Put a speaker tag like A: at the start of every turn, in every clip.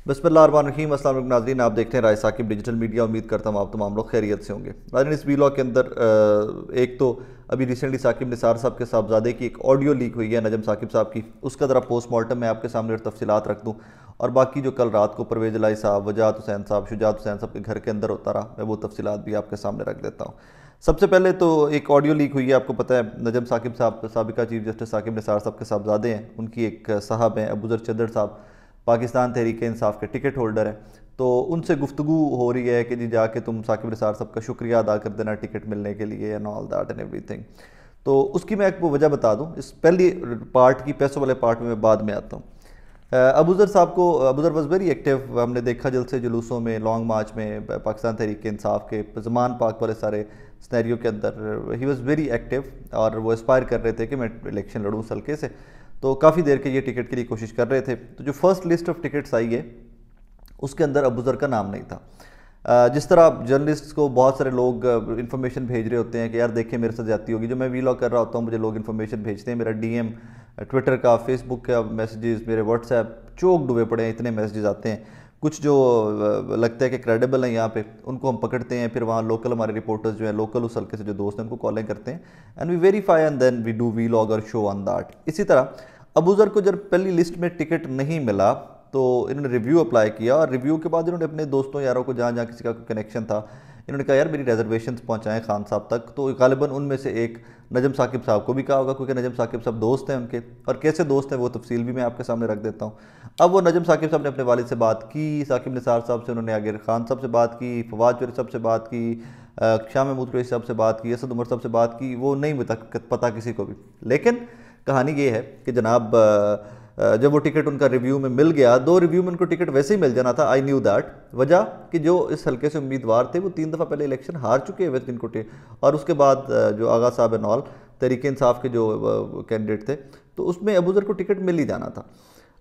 A: बिस्मिल्लाहिर्रहमानिर्रहीम। अस्सलाम वालेकुम नाज़रीन, आप देखते हैं राय साकिब डिजिटल मीडिया। उम्मीद करता हूँ आप तमाम लोग खैरियत से होंगे। नाज़रीन, इस वीलॉग के अंदर एक तो अभी रिसेंटली साकिब निसार साहब के साहबजादे की एक ऑडियो लीक हुई है नजम साकिब साहब की, उसका ज़रा पोस्टमार्टम मैं आपके सामने और तफसीलात रख दूँ, और बाकी जो कल रात को परवेज़ इलाही साहब, वजाहत हुसैन साहब, शुजात हुसैन साहब के घर के अंदर होता रहा, मैं वो तफसीलात भी आपके सामने रख देता हूँ। सबसे पहले तो एक ऑडियो लीक हुई है, आपको पता है नजम साकिब साहब साबिका चीफ जस्टिस साकिब निसार साहब के साहबजादे हैं, उनकी एक साहब हैं अबूज़र चद्दर साहब, पाकिस्तान तहरीक इंसाफ के टिकट होल्डर हैं। तो उनसे गुफ्तगू हो रही है कि जी जाके तुम साकिब निसार साहब का शुक्रिया अदा कर देना टिकट मिलने के लिए and all that and everything. तो उसकी मैं आपको वजह बता दूं, इस पहली पार्ट की पैसों वाले पार्ट में मैं बाद में आता हूँ। अबूज़र साहब को, अबूज़र वॉज वेरी एक्टिव, हमने देखा जलसे जुलूसों में, लॉन्ग मार्च में, पाकिस्तान तहरीक इंसाफ के ज़मान पाक वाले सारे स्नैरियो के अंदर ही वॉज़ वेरी एक्टिव, और वो एस्पायर कर रहे थे कि मैं इलेक्शन लड़ूँ हल्के से। तो काफ़ी देर के ये टिकट के लिए कोशिश कर रहे थे। तो जो first list of tickets I है उसके अंदर अबूज़र का नाम नहीं था। जिस तरह जर्नलिस्ट्स को बहुत सारे लोग इन्फॉर्मेशन भेज रहे होते हैं कि यार देखें मेरे साथ जाती होगी, जो मैं वीलॉग कर रहा होता हूँ मुझे लोग इन्फॉर्मेशन भेजते हैं, मेरा डीएम, ट्विटर का, फेसबुक का मैसेजेस, मेरे व्हाट्सएप चौक डूबे पड़े हैं, इतने मैसेजेस आते हैं। कुछ जो लगता है कि क्रेडिबल हैं यहाँ पे, उनको हम पकड़ते हैं, फिर वहाँ लोकल हमारे रिपोर्टर्स जो हैं, लोकल उस हल्के से जो दोस्त हैं, उनको कॉलिंग करते हैं and we verify and then we do vlog और शो ऑन दैट। इसी तरह अबूज़र को जब पहली लिस्ट में टिकट नहीं मिला तो इन्होंने रिव्यू अप्लाई किया, और रिव्यू के बाद इन्होंने अपने दोस्तों यारों को, जहाँ जहाँ किसी का कनेक्शन था, इन्होंने कहा यार मेरी रिजर्वेशंस पहुँचाएँ खान साहब तक। तो गालिबन उनमें से एक नजम साकिब साहब को भी कहा होगा, क्योंकि नजम साकिब साहब दोस्त हैं उनके, और कैसे दोस्त हैं वो तफसील भी मैं आपके सामने रख देता हूँ। अब वो नजम साकिब साहब ने अपने वालिद से बात की, साकिब निसार साहब से, उन्होंने आगे खान साहब से बात की, फवाद चौधरी साहब से बात की, शाह महमूद कुरैशी साहब से बात की, असद उमर साहब से बात की, वो नहीं पता किसी को भी। लेकिन कहानी ये है कि जनाब जब वो टिकट उनका रिव्यू में मिल गया, 2 रिव्यू में उनको टिकट वैसे ही मिल जाना था, आई न्यू दैट। वजह कि जो इस हल्के से उम्मीदवार थे वो 3 दफ़ा पहले इलेक्शन हार चुके हुए थे जिनको, और उसके बाद जो आगा साहब एंड ऑल तहरीक इंसाफ के जो कैंडिडेट थे, तो उसमें अबूज़र को टिकट मिल ही जाना था।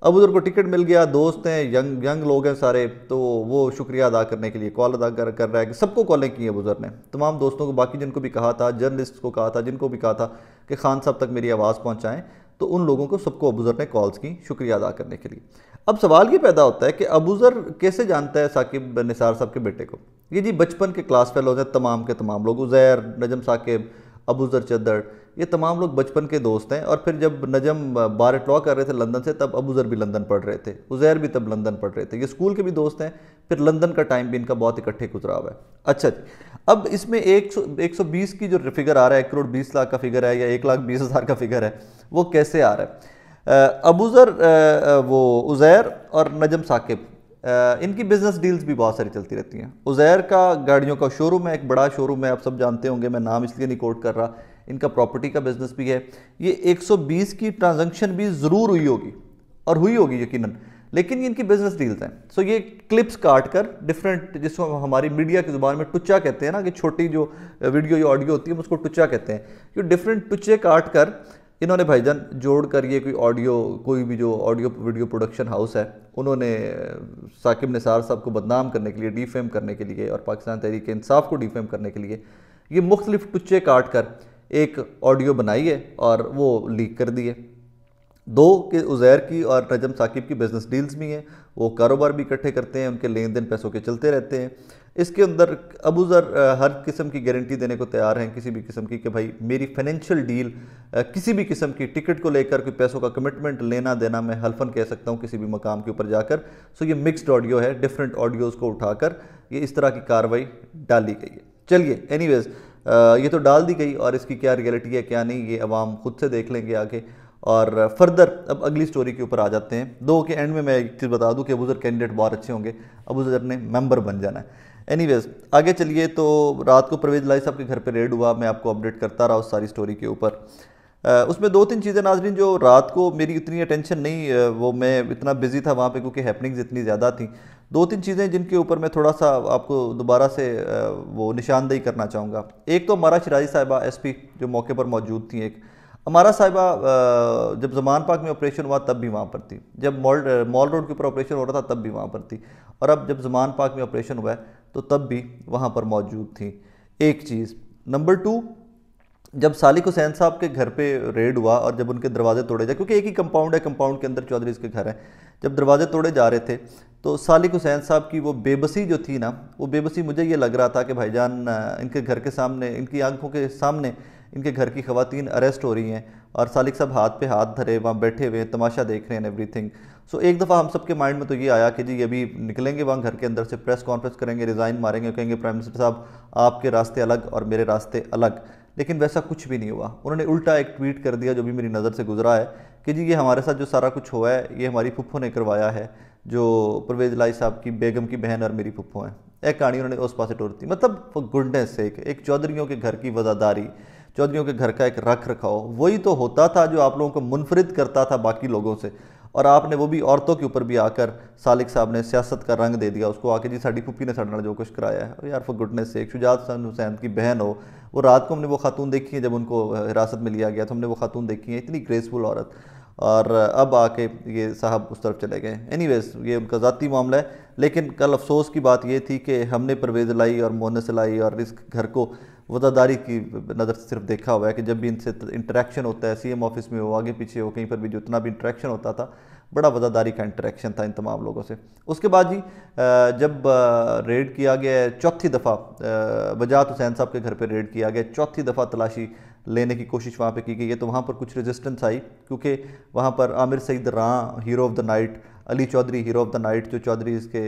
A: अबूज़र को टिकट मिल गया, दोस्त हैं, यंग लोग हैं सारे, तो वो शुक्रिया अदा करने के लिए कॉल अदा कर रहा है कि सबको कॉलें की अबूज़र ने, तमाम दोस्तों को, बाकी जिनको भी कहा था, जर्नलिस्ट को कहा था, जिनको भी कहा था कि खान साहब तक मेरी आवाज़ पहुँचाएँ, तो उन लोगों को सबको अबूज़र ने कॉल्स की शुक्रिया अदा करने के लिए। अब सवाल ये पैदा होता है कि अबूज़र कैसे जानता है साकिब निसार साहब के बेटे को? ये जी बचपन के क्लास फेलोज हैं तमाम के तमाम लोग, उज़ैर, नजम साकिब, अबूज़र चद्दड़, ये तमाम लोग बचपन के दोस्त हैं। और फिर जब नजम बार एट लॉ कर रहे थे लंदन से, तब अबूज़र भी लंदन पढ़ रहे थे, उज़ैर भी तब लंदन पढ़ रहे थे, ये स्कूल के भी दोस्त हैं। फिर लंदन का टाइम भी इनका बहुत इकट्ठे गुजरा हुआ है। अच्छा जी, अब इसमें 120 की जो फिगर आ रहा है, 1,20,00,000 का फिगर है या 1,20,000 का फिगर है, वो कैसे आ रहा है? अबूज़र, वो उज़ैर और नजम साकिब, इनकी बिजनेस डील्स भी बहुत सारी चलती रहती हैं। उज़ैर का गाड़ियों का शोरूम है, एक बड़ा शोरूम है, आप सब जानते होंगे, मैं नाम इसलिए नहीं कोट कर रहा। इनका प्रॉपर्टी का बिजनेस भी है। ये 120 की ट्रांजैक्शन भी ज़रूर हुई होगी, और हुई होगी यकीनन, लेकिन ये इनकी बिजनेस डील्स हैं। सो ये क्लिप्स काट कर डिफरेंट, जिसको हमारी मीडिया की ज़ुबान में टुच्चा कहते हैं ना, कि छोटी जो वीडियो या ऑडियो होती है उसको टुच्चा कहते हैं, ये डिफरेंट टुच्चे काट कर इन्होंने भाईजान जोड़ कर ये कोई ऑडियो, कोई भी जो ऑडियो वीडियो प्रोडक्शन हाउस है, उन्होंने साकिब निसार साहब को बदनाम करने के लिए, डिफेम करने के लिए, और पाकिस्तान तहरीक इंसाफ को डिफेम करने के लिए ये मुख्तलिफ टुच्चे काट कर एक ऑडियो बनाई है और वो लीक कर दी है। 2 के उज़ैर की और नजम साकिब की बिजनेस डील्स भी हैं, वो कारोबार भी इकट्ठे करते हैं, उनके लेन देन पैसों के चलते रहते हैं। इसके अंदर अबूज़र हर किस्म की गारंटी देने को तैयार हैं, किसी भी किस्म की, कि भाई मेरी फाइनेंशियल डील, किसी भी किस्म की टिकट को लेकर कोई पैसों का कमिटमेंट लेना देना, मैं हल्फन कह सकता हूँ किसी भी मकाम के ऊपर जाकर। सो ये मिक्सड ऑडियो है, डिफरेंट ऑडियोज़ को उठाकर ये इस तरह की कार्रवाई डाली गई है। चलिए एनीवेज, ये तो डाल दी गई, और इसकी क्या रियलिटी है क्या नहीं, ये अवाम खुद से देख लेंगे आगे। और फर्दर अब अगली स्टोरी के ऊपर आ जाते हैं। 2 के एंड में मैं एक चीज़ बता दूं कि अबूज़र कैंडिडेट बहुत अच्छे होंगे, अबूज़र ने मेंबर बन जाना है। एनीवेज आगे चलिए, तो रात को परवेज़ इलाही साहब के घर पे रेड हुआ, मैं आपको अपडेट करता रहा उस सारी स्टोरी के ऊपर। उसमें 2-3 चीज़ें नाज़रीन जो रात को मेरी इतनी अटेंशन नहीं, वो मैं इतना बिजी था वहाँ पे क्योंकि हैपनिंग्स इतनी ज़्यादा थी। 2-3 चीज़ें जिनके ऊपर मैं थोड़ा सा आपको दोबारा से वो निशानदेही करना चाहूँगा। एक तो हमारा शिराजी साहिबा एसपी जो मौके पर मौजूद थी, एक हमारा साहिबा जब ज़मान पाक में ऑपरेशन हुआ तब भी वहाँ पर थी, जब मॉल रोड के ऊपर ऑपरेशन हो रहा था तब भी वहाँ पर थी, और अब जब ज़मान पाक में ऑपरेशन हुआ है तो तब भी वहाँ पर मौजूद थी। एक चीज़। नंबर 2, जब सालिक हुसैन साहब के घर पे रेड हुआ और जब उनके दरवाजे तोड़े जाए, क्योंकि एक ही कंपाउंड है, कंपाउंड के अंदर चौधरीज़ के घर है, जब दरवाजे तोड़े जा रहे थे तो सालिक हुसैन साहब की वो बेबसी जो थी ना, वो बेबसी मुझे ये लग रहा था कि भाईजान इनके घर के सामने, इनकी आंखों के सामने इनके घर की ख़वातीन अरेस्ट हो रही हैं और सालिक साहब हाथ पे हाथ धरे वहाँ बैठे हुए तमाशा देख रहे हैं एवरीथिंग। सो एक दफ़ा हम सबके माइंड में तो ये आया कि जी अभी निकलेंगे वहाँ घर के अंदर से, प्रेस कॉन्फ्रेंस करेंगे, रिज़ाइन मारेंगे, कहेंगे प्राइम मिनिस्टर साहब आपके रास्ते अलग और मेरे रास्ते अलग। लेकिन वैसा कुछ भी नहीं हुआ। उन्होंने उल्टा एक ट्वीट कर दिया जो भी मेरी नज़र से गुजरा है कि जी ये हमारे साथ जो सारा कुछ हुआ है ये हमारी फुफ्फो ने करवाया है, जो परवेज़ लाई साहब की बेगम की बहन और मेरी फुफ्फो हैं। एक कहानी उन्होंने उस पास टोर दी। मतलब गुडनेस से एक चौधरियों के घर की वज़ादारी, चौधरियों के घर का एक रख रखाव, वही तो होता था जो आप लोगों को मुनफरिद करता था बाकी लोगों से। और आपने वो भी औरतों के ऊपर भी आकर सालिक साहब ने सियासत का रंग दे दिया उसको, आके जी साड़ी फुप्पी ने साढ़े नाल जो कुछ कराया है। यार फॉर गुडनेस से, एक शुजात हुसैन की बहन हो, वो रात को हमने वो खातून देखी है जब उनको हिरासत में लिया गया तो हमने वो खातून देखी है, इतनी ग्रेसफुल औरत, और अब आके ये साहब उस तरफ चले गए। एनीवेज ये उनका ज़ाती मामला है। लेकिन कल अफसोस की बात ये थी कि हमने परवेज़ लाई और मोहनस लाई और इस घर को वफ़ादारी की नज़र से सिर्फ देखा हुआ है कि जब भी इनसे इंटरेक्शन होता है, सीएम ऑफिस में हो, आगे पीछे हो, कहीं पर भी जितना भी इंटरेक्शन होता था, बड़ा वफ़ादारी का इंटरेक्शन था इन तमाम लोगों से। उसके बाद जी जब रेड किया गया चौथी दफ़ा, वजाहत हुसैन साहब के घर पर रेड किया गया, चौथी दफ़ा तलाशी लेने की कोशिश वहाँ पे की गई है, तो वहाँ पर कुछ रेजिस्टेंस आई, क्योंकि वहाँ पर आमिर सईद रां hero of the night, Ali Chaudhry hero of the night, जो चौधरी के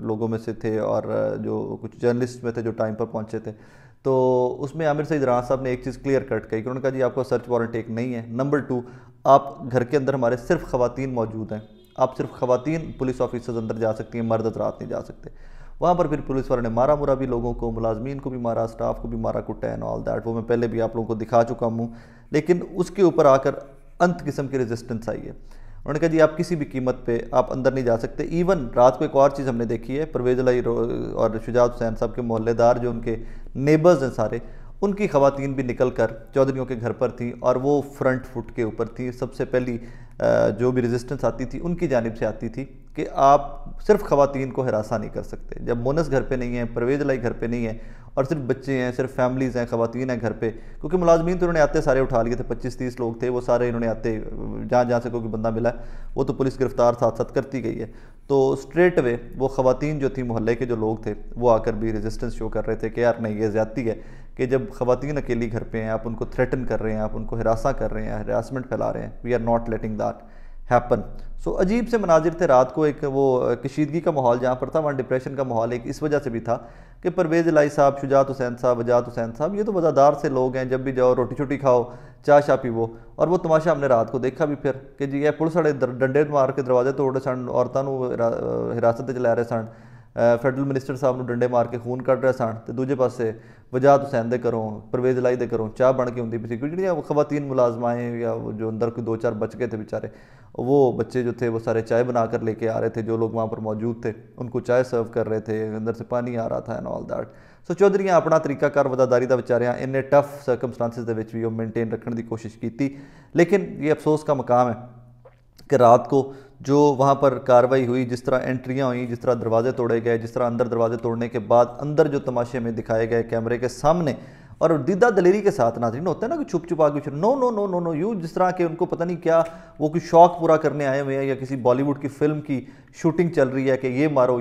A: लोगों में से थे और जो कुछ जर्नलिस्ट में थे जो टाइम पर पहुँचे थे, तो उसमें आमिर सईद रां साहब ने एक चीज़ क्लियर कट कही कि उन्होंने कहा जी आपका सर्च वारंट एक नहीं है, नंबर 2 आप घर के अंदर हमारे सिर्फ ख़वातीन मौजूद हैं, आप सिर्फ ख़वातीन पुलिस ऑफिसर्स अंदर जा सकती हैं, मर्द हज़रात नहीं जा सकते। वहाँ पर फिर पुलिस वालों ने मारा मुरा भी लोगों को, मुलाजमीन को भी मारा, स्टाफ को भी मारा, कुटा एंड ऑल दैट, वो मैं पहले भी आप लोगों को दिखा चुका हूँ। लेकिन उसके ऊपर आकर अंत किस्म की रेजिस्टेंस आई है। उन्होंने कहा जी आप किसी भी कीमत पे आप अंदर नहीं जा सकते। इवन रात को एक और चीज़ हमने देखी है, परवेज़ लाई और शुजात हुसैन साहब के मोहल्लेदार जो उनके नेबर्स हैं सारे, उनकी ख़वातीन भी निकल कर चौधरियों के घर पर थी और वो फ्रंट फुट के ऊपर थी। सबसे पहली जो भी रेजिस्टेंस आती थी उनकी जानिब से आती थी कि आप सिर्फ ख़वातीन को हिरासा नहीं कर सकते। जब मोनस घर पे नहीं है, परवेज़ लाई घर पे नहीं है और सिर्फ बच्चे हैं, सिर्फ फैमिलीज़ हैं, ख़वातीन हैं घर पे, क्योंकि मुलाजमीन तो इन्होंने आते सारे उठा लिए थे, 25-30 लोग थे, वो सारे इन्होंने आते जहाँ जहाँ से कोई बंदा मिला वो तो पुलिस गिरफ्तार साथ साथ करती गई है। तो स्ट्रेट वे वो ख़वातीन जो थी, मोहल्ले के जो लोग थे, वो आकर भी रेजिस्टेंस शो कर रहे थे कि यार नहीं ये ज़्यादती है कि जब ख़वातीन अकेली घर पे हैं आप उनको थ्रेटन कर रहे हैं, आप उनको हिरासा कर रहे हैं, हरासमेंट फैला रहे हैं। We are not letting that happen. So अजीब से मनाजिर थे रात को, एक वो कशीदगी का माहौल जहाँ पर था, वहाँ डिप्रेशन का माहौल एक इस वजह से भी था कि परवेज़ लाई साहब, शुजात हुसैन साहब, वजाहत हुसैन साहब, ये तो वज़ादार से लोग हैं, जब भी जाओ रोटी छोटी खाओ, चाय शा पीवो। और वो तमाशा हमने रात को देखा भी फिर कि जी ये पुलिस वाले डंडे मार के दरवाजे तोड़े सन, औरतों को हिरासत च लै रहे सन, फैडरल मिनिस्टर साहब ਨੂੰ डंडे मार के खून ਕੱਢ रहे सन, तो दूजे पासे वजाहत हुसैन के घरों, परवेज़ लाई के घरों चाह बन के आती पी सी। जो ख़वातीन मुलाजमाएँ या जो अंदर कोई 2-4 बच गए थे बेचारे, वो बच्चे जो थे वो सारे चाय बना कर लेके आ रहे थे, जो लोग वहाँ पर मौजूद थे उनको चाय सर्व कर रहे थे, अंदर से पानी आ रहा था एंड ऑल दैट। सो चौधरियाँ अपना तरीकाकार वफादारी का विचारियाँ इन्ने टफ सर्कमस्टांसिस के भी वो मेनटेन रखने की कोशिश की। लेकिन ये अफसोस का मकाम है कि रात को जो वहाँ पर कार्रवाई हुई, जिस तरह एंट्रियाँ हुई, जिस तरह दरवाजे तोड़े गए, जिस तरह अंदर दरवाजे तोड़ने के बाद अंदर जो तमाशे में दिखाए गए कैमरे के सामने, और दीदा दलेरी के साथ नाज़रीन होता है ना कि छुप छुपा कुछ no no no no no you, जिस तरह के उनको पता नहीं क्या वो कोई शौक पूरा करने आए हुए हैं या किसी बॉलीवुड की फिल्म की शूटिंग चल रही है कि ये मारो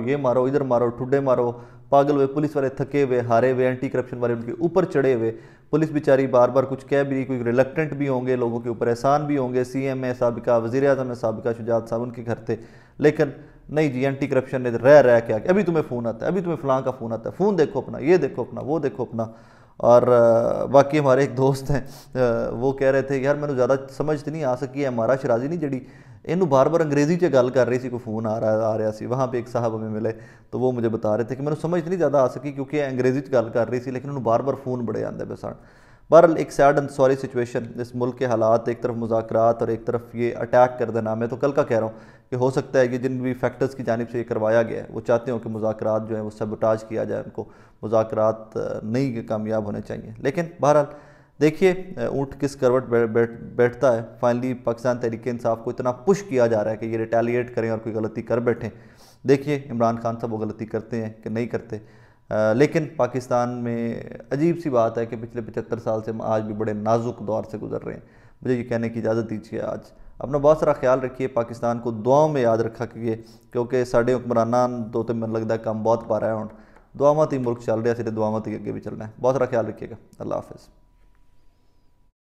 A: इधर मारो, ठुड्डे मारो, पागल हुए पुलिस वाले, थके हुए, हारे हुए, एंटी करप्शन वाले उनके ऊपर चढ़े हुए, पुलिस बेचारी बार बार कुछ कह भी रही, कोई रिलक्टेंट भी होंगे, लोगों के ऊपर एहसान भी होंगे। सीएम है साबिका, वज़ीर आज़म है साबिका, शुजात साहब उनके घर थे, लेकिन नहीं जी एंटी करप्शन ने रह के अभी तुम्हें फ़ोन आता है, अभी तुम्हें फ़लाँ का फ़ोन आता है, फ़ोन देखो अपना, ये देखो अपना, वो देखो अपना। और बाकी हमारे एक दोस्त हैं वो कह रहे थे यार मैंने ज़्यादा समझ तो नहीं आ सकी है, हमारा शराजी नहीं जड़ी इनू बार बार अंग्रेज़ी च गल कर रही थी, कोई फ़ोन आ रहा सी। वहाँ पे एक साहब हमें मिले तो वो मुझे बता रहे थे कि मैंने समझ नहीं ज़्यादा आ सकी क्योंकि अंग्रेज़ी च गल कर रही थी, लेकिन उन्होंने बार बार फ़ोन बड़े आते पे सन। बहरहाल एक सैड एंड सॉरी सिचुएशन, इस मुल्क के हालात, एक तरफ मुज़ाकरात और एक तरफ ये अटैक कर देना। मैं तो कल का कह रहा हूँ कि हो सकता है कि जिन भी फैक्टर्स की जानिब से ये करवाया गया है वो चाहते हो कि मुज़ाकरात जो है वो सबोटाज किया जाए, उनको मुज़ाकरात नहीं कामयाब होने चाहिए। लेकिन बहरहाल देखिए ऊँट किस करवट बैठता है। फाइनली पाकिस्तान तहरीक-ए-इंसाफ को इतना पुश किया जा रहा है कि ये रिटेलिएट करें और कोई गलती कर बैठें। देखिए इमरान खान साहब वो गलती करते हैं कि नहीं करते। लेकिन पाकिस्तान में अजीब सी बात है कि पिछले 75 साल से हम आज भी बड़े नाजुक दौर से गुजर रहे हैं। मुझे ये कहने की इजाज़त दीजिए आज अपना बहुत सारा ख्याल रखिए, पाकिस्तान को दुआओं में याद रखा कीजिए, क्योंकि साढ़े हुक्मरानान तो मैंने लगता है कम बहुत पा रहा है, दुआवत ही मुल्क चल रहा है, सिर्फ दुआवत ही अगे भी चलना है। बहुत सारा ख्याल रखिएगा। अल्लाह हाफिज़।